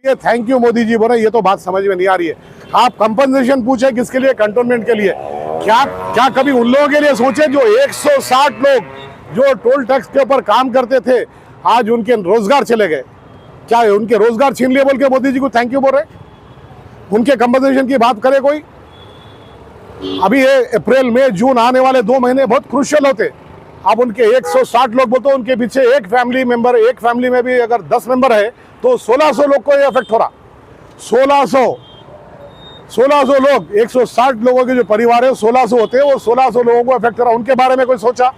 ये thank you Modi ji बोले, ये तो बात समझ में नहीं आ रही है। आप कंपनसेशन पूछे किसके लिए? कंटोनमेंट के लिए। क्या कभी उन लोगों के लिए सोचे जो 160 लोग जो टोल टैक्स के ऊपर काम करते थे, आज उनके रोजगार चले गए? क्या उनके रोजगार छीन लिए बोल के मोदी जी को थैंक यू बोल रहे? उनके कंपनसेशन की बात करे कोई? अभी ये अप्रैल मई जून आने वाले 2 महीने बहुत क्रूशियल होते। अब उनके 160 लोग बोलते, उनके पीछे एक फैमिली में भी अगर 10 मेंबर है तो 1600 लोग को ये अफेक्ट हो रहा। 1600 लोग, 160 लोगों के जो परिवार है 1600 होते हैं, वो 1600 लोगों को अफेक्ट हो रहा। उनके बारे में कोई सोचा?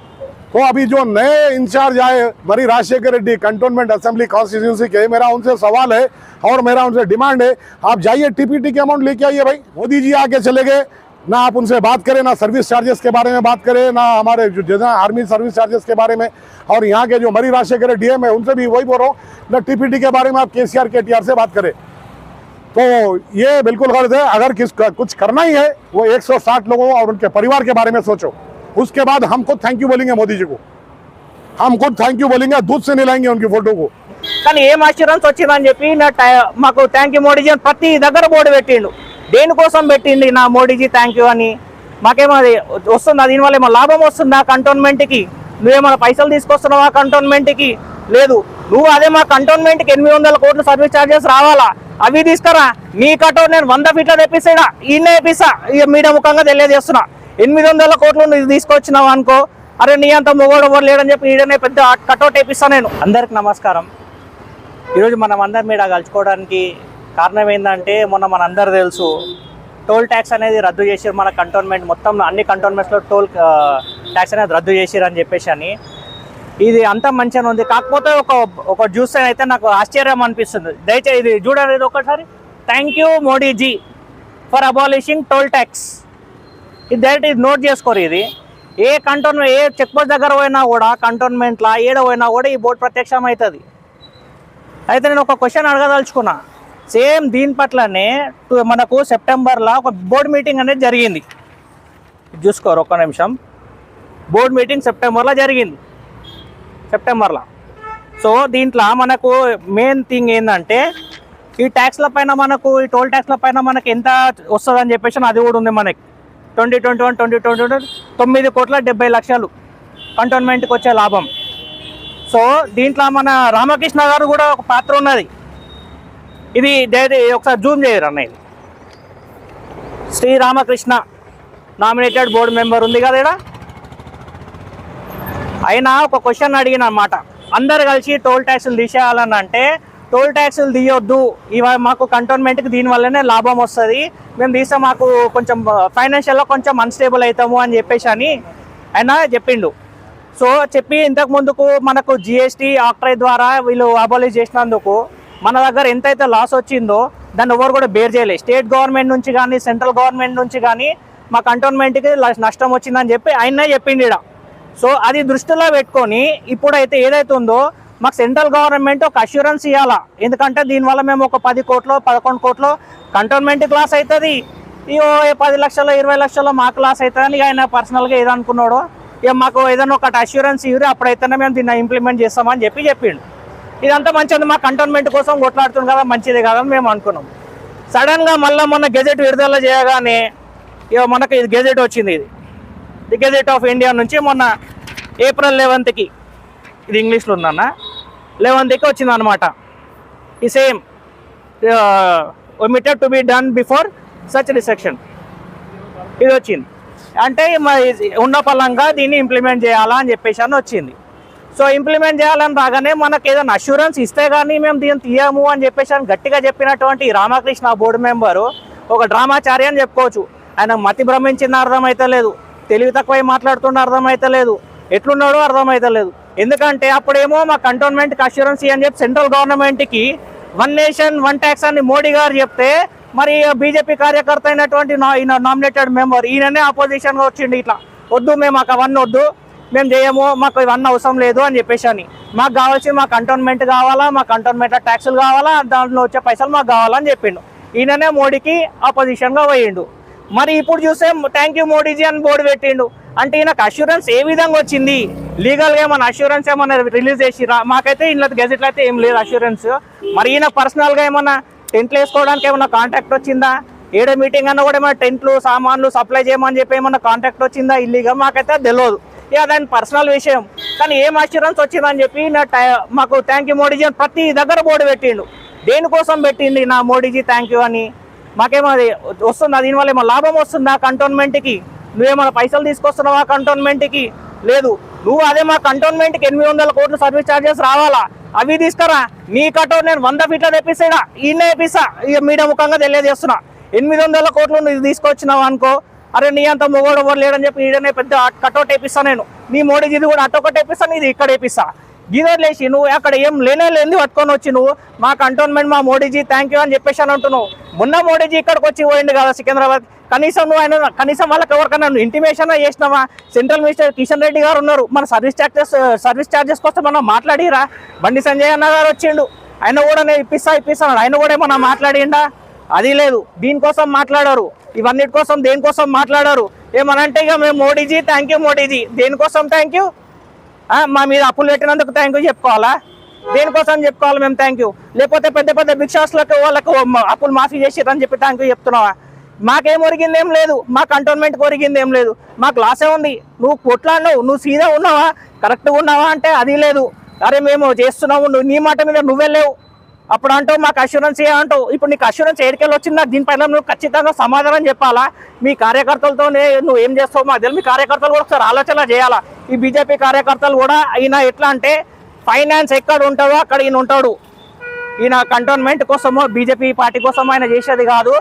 तो अभी जो नए इंचार्ज आए Marri Rajasekhar Reddy cantonment assembly constituency के, मेरा उनसे सवाल है और मेरा उनसे डिमांड है, आप जाइए टीपीटी के अमाउंट लेके आइए भाई। मोदी जी आके चले गए, ना आप उनसे बात करें, ना सर्विस चार्जेस के बारे में बात करें, ना हमारे जो आर्मी सर्विस चार्जेस के बारे में, और यहाँ के जो मरी राजशेखर रेड्डी है, मैं उनसे भी वही बोल रहा हूँ, ना टीपीटी के बारे में आप केसीआर केटीआर से बात करें। तो ये बिल्कुल गलत है। अगर कुछ करना ही है, वो 160 लोगों और उनके परिवार के बारे में सोचो। उसके बाद हम खुद थैंक यू बोलेंगे मोदी जी को, हम खुद थैंक यू बोलेंगे, दूध से निलाएंगे उनकी फोटो को। కానీ ఏం అష్యూరెన్స్ వచ్చిందని చెప్పి మాకు థ్యాంక్ యూ మోడీజీ అని ప్రతి దగ్గర బోర్డు పెట్టిండు. దేనికోసం పెట్టిండి నా మోడీజీ థ్యాంక్ యూ అని? మాకేమది వస్తుందా? దీనివల్ల ఏమో లాభం వస్తుందా కంటోన్మెంట్కి? నువ్వేమైనా పైసలు తీసుకొస్తున్నావా కంటోన్మెంట్కి? లేదు. నువ్వు అదే మా కంటోన్మెంట్కి 800 కోట్ల సర్వీస్ ఛార్జెస్ రావాలా, అవి తీసుకురా. మీ కటౌట్ నేను 100 ఫీట్ల తెప్పిస్తాడా, ఈయన తెప్పిస్తా. ఇక మీడియా ముఖంగా తెలియజేస్తున్నా, 800 కోట్లు నువ్వు తీసుకొచ్చినావు అనుకో, అరే నీ అంత మొగోడు ఎవరు లేడని చెప్పి ఈడనే పెద్ద కటౌట్ వేపిస్తా నేను. అందరికి నమస్కారం. ఈరోజు మనం అందరి మీద కలుసుకోవడానికి కారణం ఏంటంటే, మొన్న మనందరూ తెలుసు టోల్ ట్యాక్స్ అనేది రద్దు చేసారు. మన కంటోన్మెంట్ మొత్తం అన్ని కంటోన్మెంట్స్లో టోల్ ట్యాక్స్ అనేది రద్దు చేసారు అని చెప్పేసి అని. ఇది అంతా మంచిగా ఉంది. కాకపోతే ఒక జ్యూస్ అయితే నాకు ఆశ్చర్యం అనిపిస్తుంది. దయచేసి ఇది చూడండి, ఇది ఒకసారి. Thank you Modiji for abolishing toll tax. ఇది డైరెక్ట్ నోట్ చేసుకోరు. ఇది ఏ కంటోన్మెంట్, ఏ చెక్ పోస్ట్ దగ్గర పోయినా కూడా, కంటోన్మెంట్లో ఏడ పోయినా కూడా ఈ బోర్డు ప్రత్యక్షం అవుతుంది. అయితే నేను ఒక క్వశ్చన్ అడగదలుచుకున్నా. సేమ్ దీని పట్లనే మనకు సెప్టెంబర్లో ఒక బోర్డు మీటింగ్ అనేది జరిగింది. చూసుకోరు ఒక్క నిమిషం. బోర్డు మీటింగ్ సెప్టెంబర్లో జరిగింది, సెప్టెంబర్లో. సో దీంట్లో మనకు మెయిన్ థింగ్ ఏంటంటే, ఈ ట్యాక్స్ల పైన మనకు, ఈ టోల్ ట్యాక్స్ల పైన మనకు ఎంత వస్తుందని చెప్పేసి అది కూడా ఉంది మనకి. 2021 9 కోట్ల 70 లక్షలు కంటోన్మెంట్కి వచ్చే లాభం. సో దీంట్లో మన రామకృష్ణ గారు కూడా ఒక పాత్ర ఉన్నది. ఇది ఒకసారి జూమ్ చేయరు అన్న. ఇది Shri Ramakrishna nominated board member ఉంది కదా ఇక్కడ. అయినా ఒక క్వశ్చన్ అడిగిన అన్నమాట, అందరు కలిసి టోల్ ట్యాక్సులు తీసేయాలని అంటే, టోల్ ట్యాక్సులు తీయొద్దు, ఇవి మాకు కంటోన్మెంట్కి దీనివల్లనే లాభం వస్తుంది, మేము తీస్తే మాకు కొంచెం ఫైనాన్షియల్గా కొంచెం అన్స్టేబుల్ అవుతాము అని చెప్పేసి అని ఆయన చెప్పిండు. సో చెప్పి ఇంతకు ముందుకు మనకు జిఎస్టీ ఆక్ట్రై ద్వారా వీళ్ళు అబాలిష్ చేసినందుకు మన దగ్గర ఎంతైతే లాస్ వచ్చిందో దాన్ని ఎవరు కూడా బేర్ చేయలేదు. స్టేట్ గవర్నమెంట్ నుంచి కానీ, సెంట్రల్ గవర్నమెంట్ నుంచి కానీ మా కంటోన్మెంట్కి నష్టం వచ్చిందని చెప్పి ఆయనే చెప్పిండు ఇక్కడ. సో అది దృష్టిలో పెట్టుకొని ఇప్పుడైతే ఏదైతే ఉందో, మాకు సెంట్రల్ గవర్నమెంట్ ఒక అష్యూరెన్స్ ఇవ్వాలా. ఎందుకంటే దీనివల్ల మేము ఒక 10 కోట్లు 11 కోట్లు కంటోన్మెంట్కి లాస్ అవుతుంది, ఇక 10 లక్షలు 20 లక్షలు మాకు లాస్ అవుతుందని ఆయన పర్సనల్గా ఏదనుకున్నాడో, ఇక మాకు ఏదైనా ఒకటి అష్యూరెన్స్ ఇవ్వరు, అప్పుడైతేనే మేము దీన్ని ఇంప్లిమెంట్ చేస్తామని చెప్పిండు. ఇదంతా మంచిది, మా కంటోన్మెంట్ కోసం కొట్లాడుతుంది కదా, మంచిది కదా అని మేము అనుకున్నాం. సడన్గా మళ్ళీ మొన్న గెజెట్ విడుదల చేయగానే ఇక మనకు ఇది గెజెట్ వచ్చింది. ఇది గెజెట్ ఆఫ్ ఇండియా నుంచి మొన్న ఏప్రిల్ 11కి, ఇది ఇంగ్లీష్లో ఉందన్న, 11కి వచ్చింది అనమాట. ఈ same omitted to be done before such resection ఇది వచ్చింది. అంటే ఉన్న పలంగా దీన్ని ఇంప్లిమెంట్ చేయాలా అని చెప్పేసి అని వచ్చింది. సో ఇంప్లిమెంట్ చేయాలని రాగానే మనకు ఏదైనా అష్యూరెన్స్ ఇస్తే కానీ మేము దీన్ని తీయము అని చెప్పేసి అని గట్టిగా చెప్పినటువంటి రామకృష్ణ బోర్డు మెంబరు ఒక డ్రామాచారి అని చెప్పుకోవచ్చు. ఆయన మతి భ్రమించింది అర్థమైతే లేదు, తెలివి తక్కువ మాట్లాడుతున్న అర్థమైతే లేదు, ఎట్లున్నాడో అర్థమైతే లేదు. ఎందుకంటే అప్పుడేమో మా కంటోన్మెంట్కి అష్యూరెన్స్ అని చెప్పి సెంట్రల్ గవర్నమెంట్కి 1 నేషన్ 1 ట్యాక్స్ అని మోడీ గారు చెప్తే, మరి బీజేపీ కార్యకర్త అయినటువంటి నామినేటెడ్ మెంబర్ ఈయననే అపోజిషన్గా వచ్చిండు. ఇట్లా వద్దు, మేము మాకు అవన్నీ వద్దు, మేము చేయము, మాకు ఇవన్నీ అవసరం లేదు అని చెప్పేసి అని. మాకు కావాల్సి మా కంటోన్మెంట్ కావాలా, మా కంటోన్మెంట్లో ట్యాక్సులు కావాలా, దాంట్లో వచ్చే పైసలు మాకు కావాలని చెప్పిండు. ఈయననే మోడీకి అపోజిషన్గా పోయిండు. మరి ఇప్పుడు చూస్తే థ్యాంక్ యూ మోడీజీ అని బోర్డు పెట్టిండు. అంటే ఈయనకు అష్యూరెన్స్ ఏ విధంగా వచ్చింది? లీగల్గా ఏమన్నా అష్యూరెన్స్ ఏమన్నా రిలీజ్ చేసిరా? మాకైతే ఇంట్లో గెజెట్లో అయితే ఏం లేదు అష్యూరెన్స్. మరి ఈయన పర్సనల్గా ఏమన్నా టెంట్లు వేసుకోవడానికి ఏమన్నా కాంటాక్ట్ వచ్చిందా? ఏడో మీటింగ్ అన్న కూడా ఏమన్నా టెంట్లు సామాన్లు సప్లై చేయమని చెప్పి ఏమన్నా కాంటాక్ట్ వచ్చిందా? ఇల్లీగా మాకైతే తెలియదు. ఇక దాని పర్సనల్ విషయం. కానీ ఏం అష్యూరెన్స్ వచ్చిందని చెప్పి మాకు థ్యాంక్ యూ మోడీజీ అని ప్రతి దగ్గర బోర్డు పెట్టిండు. దేనికోసం పెట్టింది నా మోడీజీ థ్యాంక్ యూ అని? మాకేమో అది వస్తుందా? దీనివల్ల ఏమో లాభం వస్తుందా కంటోన్మెంట్కి? నువ్వేమైనా పైసలు తీసుకొస్తున్నావా కంటోన్మెంట్కి? లేదు. నువ్వు అదే మా కంటోన్మెంట్కి 800 కోట్లు సర్వీస్ ఛార్జెస్ రావాలా, అవి తీసుకురా. నీ కటౌట్ నేను 100 ఫీట్ల తెప్పిస్తా, ఈయన తెప్పిస్తా. ఇక మీడియా ముఖంగా తెలియజేస్తున్నా, 800 కోట్లు నువ్వు తీసుకొచ్చినావు అనుకో, అరే నీ అంత మొగోడు ఎవరు లేడని చెప్పి ఈడనే పెద్ద కటౌట్ వేపిస్తా నేను. నీ మోడీజీది కూడా అటొకటి వేపిస్తాను, ఇది ఇక్కడ వేపిస్తా. గీదర్ లేచి నువ్వు అక్కడ ఏం లేని పట్టుకొని వచ్చి నువ్వు మా కంటోన్మెంట్ మా మోడీజీ థ్యాంక్ యూ అని చెప్పేసి అని అంటున్నావు. మొన్న మోడీజీ ఇక్కడికి వచ్చి పోయింది కదా సికింద్రాబాద్. కనీసం నువ్వు కనీసం వాళ్ళకి ఎవరికైనా నువ్వు ఇంటిమేషన్ చేసినావా? సెంట్రల్ మినిస్టర్ కిషన్ రెడ్డి గారు ఉన్నారు, మన సర్వీస్ ఛార్జెస్ కోసం మనం మాట్లాడిరా? బండి సంజయ్ అన్న గారు వచ్చిండు, ఆయన కూడా నేను ఇప్పిస్తాను, ఆయన కూడా ఏమన్నా మాట్లాడిండా? అది లేదు. దీనికోసం మాట్లాడారు, ఇవన్నిటి కోసం దేనికోసం మాట్లాడారు? ఏమనంటే ఇక మేము మోడీజీ థ్యాంక్ యూ మోడీజీ. దేనికోసం థ్యాంక్ యూ? మా మీద అప్పులు పెట్టినందుకు థ్యాంక్ యూ చెప్పుకోవాలా? దేనికోసం చెప్పుకోవాలి మేము థ్యాంక్ యూ? లేకపోతే పెద్ద పెద్ద బిగ్ షాట్స్లకు వాళ్ళకు అప్పులు మాఫీ చేసిరని చెప్పి థ్యాంక్ యూ చెప్తున్నావా? మాకేం ఒరిగింది ఏం లేదు, మా కంటోన్మెంట్కి ఒరిగింది ఏం లేదు, మాకు లాసే ఉంది. నువ్వు కొట్లాడినావు, నువ్వు సీదా ఉన్నావా, కరెక్ట్గా ఉన్నావా అంటే అది లేదు. అరే మేము చేస్తున్నావు, నువ్వు నీ మాట మీద నువ్వే లేవు. అప్పుడు అంటావు మాకు అష్యూరెన్స్ అంటావు. ఇప్పుడు నీకు అష్యూరెన్స్ ఏడికెళ్ళి వచ్చిందా? దీనిపైన నువ్వు ఖచ్చితంగా సమాధానం చెప్పాలా. మీ కార్యకర్తలతోనే నువ్వు ఏం చేస్తావు మాకు తెలియదు. మీ కార్యకర్తలు కూడా ఒకసారి ఆలోచన చేయాలా. ఈ బీజేపీ కార్యకర్తలు కూడా ఈయన ఎట్లా అంటే ఫైనాన్స్ ఎక్కడ ఉంటుందో అక్కడ ఈయన ఉంటాడు. ఈయన కంటోన్మెంట్ కోసమో బీజేపీ పార్టీ కోసం ఆయన చేసేది కాదు.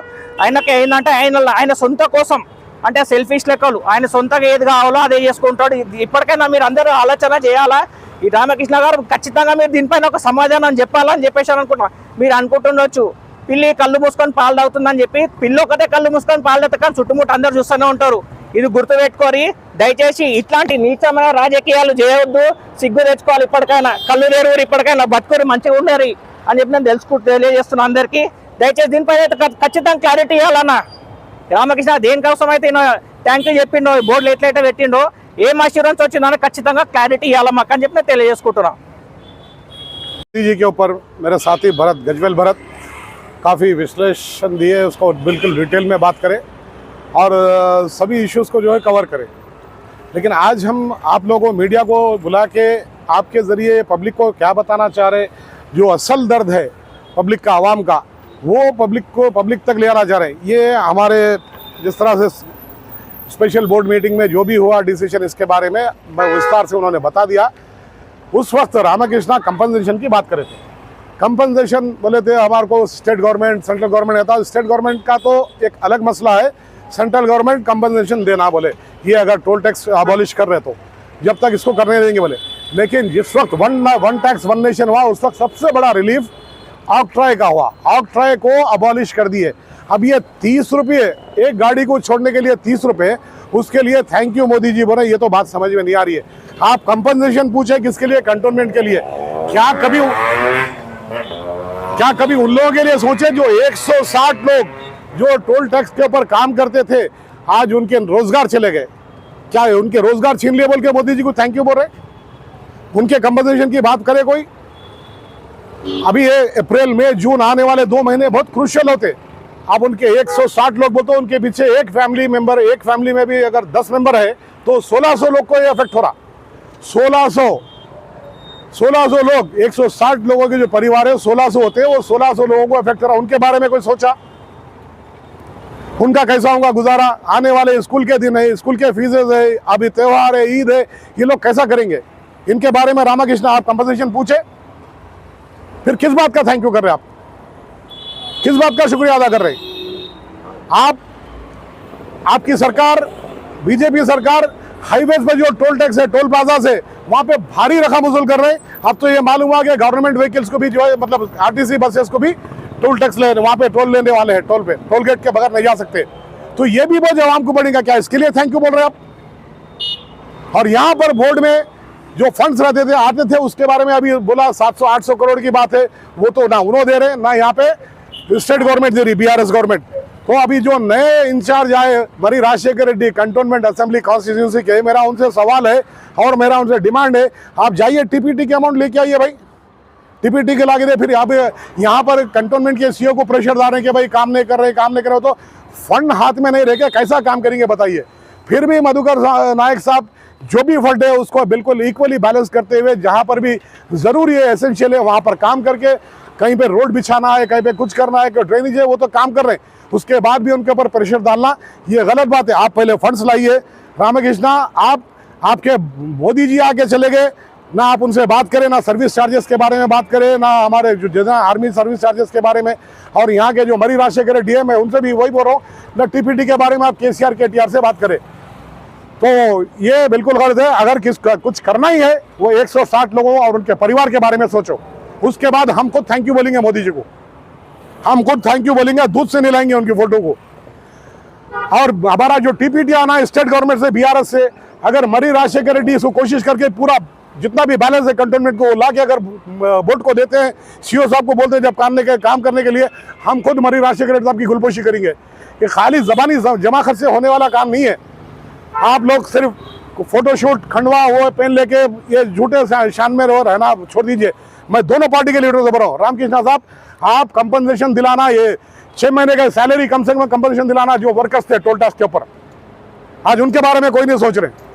ఆయనకి ఏంటంటే ఆయన సొంత కోసం, అంటే సెల్ఫిష్ లెక్కలు, ఆయన సొంతగా ఏది కావాలో అదే చేసుకుంటాడు. ఇప్పటికైనా మీరు అందరూ ఆలోచన చేయాలా. ఈ రామకృష్ణ గారు ఖచ్చితంగా మీరు దీనిపైన ఒక సమాధానం చెప్పాలని చెప్పేసి అనుకుంటున్నా. మీరు అనుకుంటుండొచ్చు పిల్లి కళ్ళు మూసుకొని పాలు తాగుతుందని చెప్పి, పిల్లి ఒకటే కళ్ళు మూసుకొని పాలు తాగుతా కానీ చుట్టుముట్టు అందరు చూస్తూనే ఉంటారు. ఇది గుర్తుపెట్టుకోరి. దయచేసి ఇట్లాంటి నీచమైన రాజకీయాలు చేయవద్దు, సిగ్గు తెచ్చుకోవాలి. ఇప్పటికైనా కళ్ళు తెరువురు, ఇప్పటికైనా బతుకురి మంచిగా ఉండరు అని చెప్పి నేను తెలియజేస్తున్నా అందరికీ. దయచేసి దీనిపైన ఖచ్చితంగా క్లారిటీ ఇవ్వాలన్న. రామకృష్ణ దేనికోసం అయితే థ్యాంక్ యూ చెప్పిండో, బోర్డులు ఎట్లయితే పెట్టిండో, ఏం అష్యూరెన్స్ వచ్చిందని ఖచ్చితంగా క్లారిటీ ఇవ్వాలి మాకు అని చెప్పి నేను తెలియజేసుకుంటున్నా. जी के ऊपर मेरे साथी भरत गजवेल भरत काफ़ी विश्लेषण दिए, उसको बिल्कुल डिटेल में बात करें और सभी इश्यूज़ को जो है कवर करें। लेकिन आज हम आप लोगों मीडिया को बुला के आपके ज़रिए पब्लिक को क्या बताना चाह रहे, जो असल दर्द है पब्लिक का, आवाम का, वो पब्लिक तक ले आना चाह रहे हैं। ये हमारे जिस तरह से स्पेशल बोर्ड मीटिंग में जो भी हुआ डिसीजन, इसके बारे में विस्तार से उन्होंने बता दिया। उस वक्त रामकृष्णा कंपनसेशन की बात करे थे। कंपनसेशन बोले थे हमारे को स्टेट गवर्नमेंट सेंट्रल गवर्नमेंट आता है। स्टेट गवर्नमेंट का तो एक अलग मसला है, सेंट्रल गवर्नमेंट कंपनसेशन देना बोले, ये अगर टोल टैक्स अबॉलिश कर रहे तो जब तक इसको करने देंगे बोले। लेकिन जिस वक्त वन टैक्स वन नेशन हुआ, उस वक्त सबसे बड़ा रिलीफ ऑक्ट्राय का हुआ। ऑक्ट्राय को अबॉलिश कर दिए। अब ये 30 रुपये एक गाड़ी को छोड़ने के लिए 30 रुपये, उसके लिए थैंक यू मोदी जी बोले, ये तो बात समझ में नहीं आ रही है। आप कंपनसेशन पूछे किसके लिए? कंटोनमेंट के लिए। क्या कभी उन लोगों के लिए सोचे जो 160 लोग जो टोल टैक्स के ऊपर काम करते थे, आज उनके रोजगार चले गए? क्या उनके रोजगार छीन लिए बोल के मोदी जी को थैंक यू बोल रहे? उनके कंपनसेशन की बात करे कोई? अभी ये अप्रैल मई जून आने वाले 2 महीने बहुत क्रूशियल होते। अब उनके 160 लोग बोलते, उनके पीछे एक फैमिली में भी अगर 10 मेंबर है तो 1600 लोग को ये अफेक्ट हो रहा। 1600 लोग, 160 लोगों के जो परिवार है 1600 होते हैं, वो 1600 लोगों को अफेक्ट हो रहा। उनके बारे में कोई सोचा? उनका कैसा होगा गुजारा? आने वाले स्कूल के दिन है, स्कूल के फीसेज है, अभी त्यौहार है, ईद है, ये लोग कैसा करेंगे? इनके बारे में रामकृष्ण आप कंपनसेशन पूछे? फिर किस बात का थैंक यू कर रहे आप? किस बात का शुक्रिया अदा कर रहे? आपकी सरकार, बीजेपी सरकार हाईवेज पे जो टोल टैक्स है, टोल प्लाजा से वहां पे भारी रकम वसूल कर रहे हैं। अब तो ये मालूम हुआ कि गवर्नमेंट व्हीकल्स को भी जो है, मतलब आरटीसी बसेस को भी टोल टैक्स ले, वहां पे टोल लेने वाले हैं, टोल पे, टोल गेट के बगैर नहीं जा सकते। तो ये भी बोझ आवाम को पड़ेगा क्या? इसके लिए थैंक यू बोल रहे हैं आप? और यहाँ पर बोर्ड में जो फंड्स रहते थे, आते थे, उसके बारे में अभी बोला 700-800 करोड़ की बात है, वो तो ना उन्होंने दे रहे, ना यहाँ पे स्टेट गवर्नमेंट दे रही, बीआरएस गवर्नमेंट। तो अभी जो नए इंचार्ज आए Marri Rajasekhar Reddy cantonment assembly constituency के, मेरा उनसे सवाल है और मेरा उनसे डिमांड है, आप जाइए टीपीटी के अमाउंट लेके आइए भाई। टीपीटी के लाके दे, फिर यहाँ पर कंटोनमेंट के सीईओ को प्रेशर डाल रहे हैं कि भाई काम नहीं कर रहे, तो फंड हाथ में नहीं रह के कैसा काम करेंगे बताइए। फिर भी मधुकर नायक साहब जो भी फंड है उसको बिल्कुल इक्वली बैलेंस करते हुए, जहाँ पर भी ज़रूरी है, एसेंशियल है, वहाँ पर काम करके, कहीं पे रोड बिछाना है, कहीं पे कुछ करना है, ड्रेनेज है, वो तो काम कर रहे हैं, उसके बाद भी उनके ऊपर प्रेशर डालना ये गलत बात है। आप पहले फंड्स लाइए। रामकृष्णा, आपके मोदी जी आके चले गए ना, आप उनसे बात करें, ना सर्विस चार्जेस के बारे में बात करें, ना हमारे जो आर्मी सर्विस चार्जेस के बारे में, और यहाँ के जो मरी राजशेखर डीएम है उनसे भी वही बोल रहा हूँ, ना टीपीटी के बारे में आप केसीआर केटीआर से बात करें। तो ये बिल्कुल गलत है। अगर कुछ करना ही है, वो 160 लोगों और उनके परिवार के बारे में सोचो। उसके बाद हम खुद थैंक यू बोलेंगे मोदी जी को, हम खुद थैंक यू बोलेंगे, दूध से मिलाएंगे उनकी फोटो को। और हमारा जो टीपीटी आना स्टेट गवर्नमेंट से, बीआरएस से, अगर मरी राजशेखर रेड्डी इसको कोशिश करके पूरा जितना भी बैलेंस है कंटोनमेंट को ला के अगर बोर्ड को देते हैं, सीईओ साहब को बोलते हैं जब काम करने के लिए, हम खुद मरी राजशेखर रेड्डी साहब की गुलपोशी करेंगे। ये खाली जबानी जमा खर्च से होने वाला काम नहीं है। आप लोग सिर्फ फोटोशूट खंडवा वो पेन लेके ये झूठे शान में रहना छोड़ दीजिए। मैं दोनों पार्टी के लीडरों से बोल रहा हूँ, रामकृष्णा साहब, आप कंपनसेशन दिलाना, ये 6 महीने का सैलरी कम से कम कंपनसेशन दिलाना जो वर्कर्स थे टोल टैक्स के ऊपर, आज उनके बारे में कोई नहीं सोच रहे।